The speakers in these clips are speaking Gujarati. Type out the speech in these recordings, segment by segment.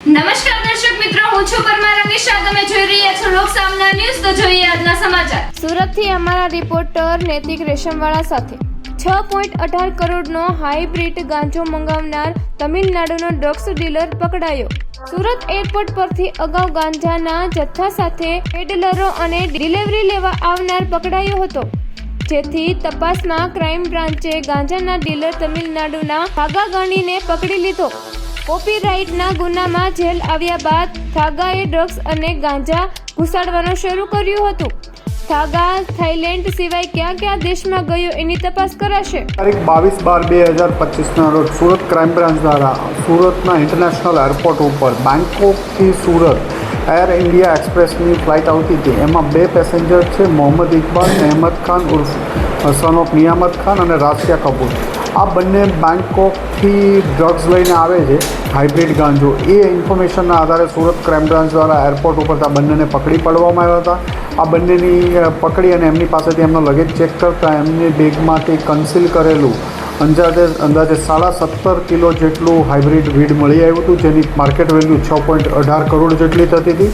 નમસ્કાર દર્શક મિત્રો, હું છું પરમાર અનિશા. તમે જોઈ રહ્યા છો લોકસામના ન્યૂઝ. તો જોઈએ આજના સમાચાર. સુરતથી અમારા રિપોર્ટર નૈતિક રેશમવાળા સાથે 6.18 કરોડનો હાઇબ્રિડ ગાંજો મંગાવનાર તમિલનાડુનો ડ્રગ્સ ડીલર પકડાયો. સુરત એરપોર્ટ પરથી અગાઉ ગાંજાના જથ્થા સાથે પેડલરો અને ડિલિવરી લેવા આવનાર પકડાયો હતો, જેથી તપાસમાં ક્રાઇમ બ્રાન્ચે ગાંજાના ડીલર તમિલનાડુના થાગાગાનીને પકડી લીધો. કોપીરાઇટના ગુનામાં જેલ આવ્યા બાદ થાગાએ ડ્રગ્સ અને ગાંજા ઘુસાડવાનું શરૂ કર્યું હતું. થાગા થાઈલેન્ડ સિવાય કયા દેશમાં ગયો એની તપાસ કરાશે. તારીખ 22/12/2025ના રોજ સુરત ક્રાઇમ બ્રાન્ચ દ્વારા સુરતના ઇન્ટરનેશનલ એરપોર્ટ ઉપર બેંકોકથી સુરત એર ઇન્ડિયા એક્સપ્રેસની ફ્લાઇટ આવતી હતી. એમાં 2 પેસેન્જર છે, મોહમ્મદ ઇકબાલ અને અહેમદ ખાન ઉર્ફ સન ઓફ નિયામત ખાન અને રાશિયા કપૂર. આ બંને બેંકોકથી ડ્રગ્સ લઈને આવે છે, હાઇબ્રિડ ગાંજો. એ ઇન્ફોર્મેશનના આધારે સુરત ક્રાઇમ બ્રાન્ચ દ્વારા એરપોર્ટ ઉપર આ બંનેને પકડી પાડવામાં આવ્યા હતા. આ બંનેની પકડી અને એમની પાસેથી એમનો લગેજ ચેક કરતાં એમની બેગમાંથી કન્સીલ કરેલું અંદાજે 17.5 કિલો જેટલું હાઇબ્રિડ વીડ મળી આવ્યું હતું, જેની માર્કેટ વેલ્યુ 6.18 કરોડ જેટલી થતી હતી.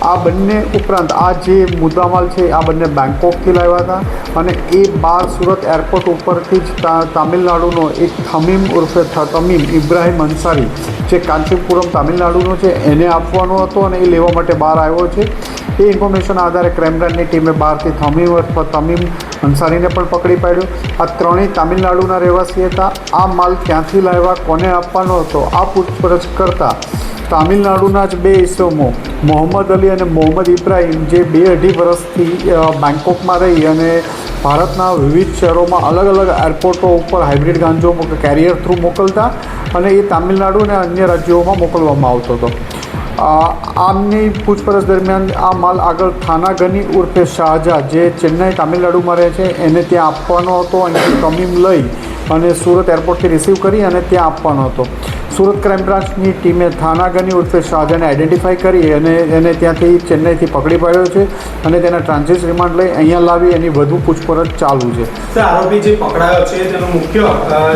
આ બંને ઉપરાંત આ જે મુદ્દામાલ છે આ બંને બેંકોકથી લાવ્યા હતા અને એ બહાર સુરત એરપોર્ટ ઉપરથી જ તામિલનાડુનો એક થમીમ ઉર્ફે તમીમ ઇબ્રાહિમ અંસારી, જે કાંચીપુરમ તામિલનાડુનો છે, એને આપવાનો હતો અને એ લેવા માટે બહાર આવ્યો છે. એ ઇન્ફોર્મેશનના આધારે ક્રાઇમ બ્રાન્ચની ટીમે બહારથી થમીમ અથવા તમીમ અંસારીને પણ પકડી પાડ્યો. આ ત્રણેય તામિલનાડુના રહેવાસી હતા. આ માલ ક્યાંથી લાવ્યા, કોને આપવાનો હતો, આ પૂછપરછ કરતાં તામિલનાડુના જ 2 ઇસમો મોહમ્મદ અલી અને મોહમ્મદ ઇબ્રાહિમ, જે 2-2.5 વર્ષથી બેંકોકમાં રહી અને ભારતના વિવિધ શહેરોમાં અલગ અલગ એરપોર્ટો ઉપર હાઇબ્રિડ ગાંજો કેરિયર થ્રુ મોકલતા અને એ તામિલનાડુ અને અન્ય રાજ્યોમાં મોકલવામાં આવતો હતો. આમની પૂછપરછ દરમિયાન આ માલ આગળ થાનાગની ઉર્ફે શાહજહાં, જે ચેન્નઈ તામિલનાડુમાં રહે છે, એને ત્યાં આપવાનો હતો અને તમીમ લઈ અને સુરત એરપોર્ટથી રિસીવ કરી અને ત્યાં આપવાનો હતો. સુરત ક્રાઇમ બ્રાન્ચની ટીમે થાનાગની ઉર્ફે શાહજહાંને આઈડેન્ટિફાઈ કરી અને એને ત્યાંથી ચેન્નઈથી પકડી પાડ્યો છે અને તેના ટ્રાન્ઝિટ રિમાન્ડ લઈ અહીંયા લાવી એની વધુ પૂછપરછ ચાલુ છે. આરોપી જે પકડાયો છે તેનું મુખ્ય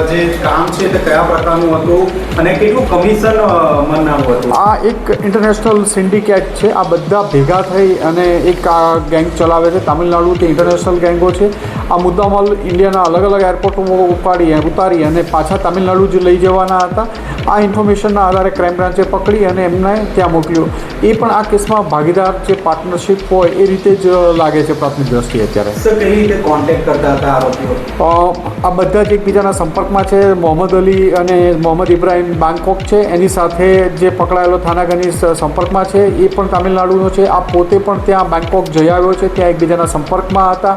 જે કામ છે તે કયા પ્રકારનું હતું અને કેટલું કમિશન મનાવું હતું? આ એક ઇન્ટરનેશનલ સિન્ડિકેટ છે. આ બધા ભેગા થઈ અને એક આ ગેંગ ચલાવે છે. તામિલનાડુથી ઇન્ટરનેશનલ ગેંગો છે. આ મુદ્દામાલ ઇન્ડિયાના અલગ અલગ એરપોર્ટો ઉતારી અને પાછા તામિલનાડુ જ લઈ જવાના હતા. આ ઇન્ફોર્મેશનના આધારે ક્રાઇમ બ્રાન્ચે પકડી અને એમને ત્યાં મોકલ્યો. એ પણ આ કેસમાં ભાગીદાર જે પાર્ટનરશિપ હોય એ રીતે જ લાગે છે પ્રાથમિક દ્રષ્ટિએ. અત્યારે સર, કેવી રીતે કોન્ટેક્ટ કરતા હતા આરોપીઓ? આ બધા જ એકબીજાના સંપર્કમાં છે. મોહમ્મદ અલી અને મોહમ્મદ ઇબ્રાહિમ બેંકોક છે, એની સાથે જે પકડાયેલો થાનાગની સંપર્કમાં છે એ પણ તામિલનાડુનો છે. આ પોતે પણ ત્યાં બેંકોક જઈ આવ્યો છે, ત્યાં એકબીજાના સંપર્કમાં હતા.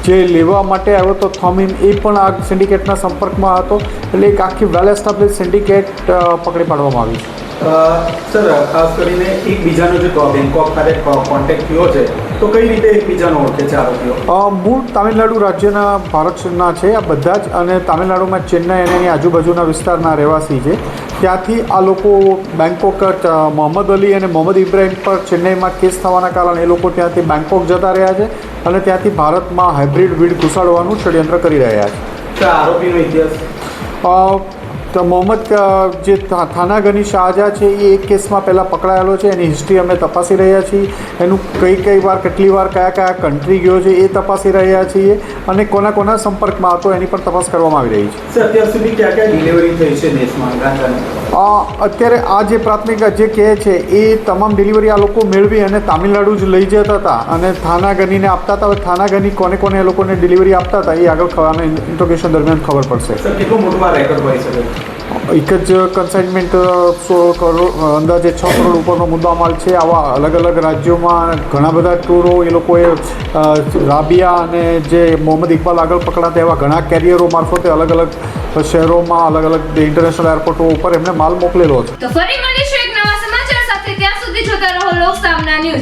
જે લેવા માટે આવ્યો હતો થમીમ, એ પણ આ સિન્ડિકેટના સંપર્કમાં હતો. એટલે એક આખી વેલ એસ્ટાબ્લિશ સિન્ડિકેટ પકડી પાડવામાં આવી છે. સર, ખાસ કરીને એકબીજાનો જે બેંકોક ખાતે કોન્ટેક્ટ થયો છે તો કઈ રીતે એકબીજાનો ઓળખે છે આરોપીઓ? મૂળ તામિલનાડુ રાજ્યના ભારતના છે આ બધા જ, અને તામિલનાડુમાં ચેન્નઈ અને એની આજુબાજુના વિસ્તારના રહેવાસી છે. ત્યાંથી આ લોકો બેંકોક મોહમ્મદ અલી અને મોહમ્મદ ઇબ્રાહિમ પર ચેન્નઈમાં કેસ થવાના કારણે એ લોકો ત્યાંથી બેંકોક જતા રહ્યા છે અને ત્યાંથી ભારતમાં હાઇબ્રિડ વીડ ઘુસાડવાનું ષડયંત્ર કરી રહ્યા છે. આરોપીનો ઇતિહાસ? તો મોહમ્મદ જે થાનાગની શાહજહાં છે એ એક કેસમાં પહેલાં પકડાયેલો છે. એની હિસ્ટ્રી અમે તપાસી રહ્યા છીએ. એનું કઈ વાર કેટલી વાર કયા કન્ટ્રી ગયો છે એ તપાસી રહ્યા છીએ અને કોના સંપર્કમાં હતો એની પણ તપાસ કરવામાં આવી રહી છે. સર, અત્યાર સુધી ક્યાં ડિલિવરી થઈ છે દેશમાં ગાંજાની? અત્યારે આ જે પ્રાથમિક જે કહે છે એ તમામ ડિલિવરી આ લોકો મેળવી અને તામિલનાડુ જ લઈ જતા હતા અને થાનાગનીને આપતા હતા. હવે થાનાગની કોને એ લોકોને ડિલિવરી આપતા હતા એ આગળ ઇન્ટ્રોગેશન દરમિયાન ખબર પડશે. સર, કેટલું મોટું રેકોર્ડ હોઈ શકે? એક જ કન્સાઇનમેન્ટ 16 કરોડ અંદાજે 6 કરોડ ઉપરનો મુદ્દામાલ છે. આવા અલગ અલગ રાજ્યોમાં ઘણા બધા ટૂરો એ લોકોએ રાબિયા અને જે મોહમ્મદ ઇકબાલ આગળ પકડાતા એવા ઘણા કેરિયરો મારફતે અલગ અલગ શહેરોમાં અલગ અલગ ઇન્ટરનેશનલ એરપોર્ટો ઉપર એમને માલ મોકલેલો છે. તો ફરી મળીશું એક નવા સમાચાર સાથે. ત્યાં સુધી જોતા રહો લોકસામના ન્યૂઝ.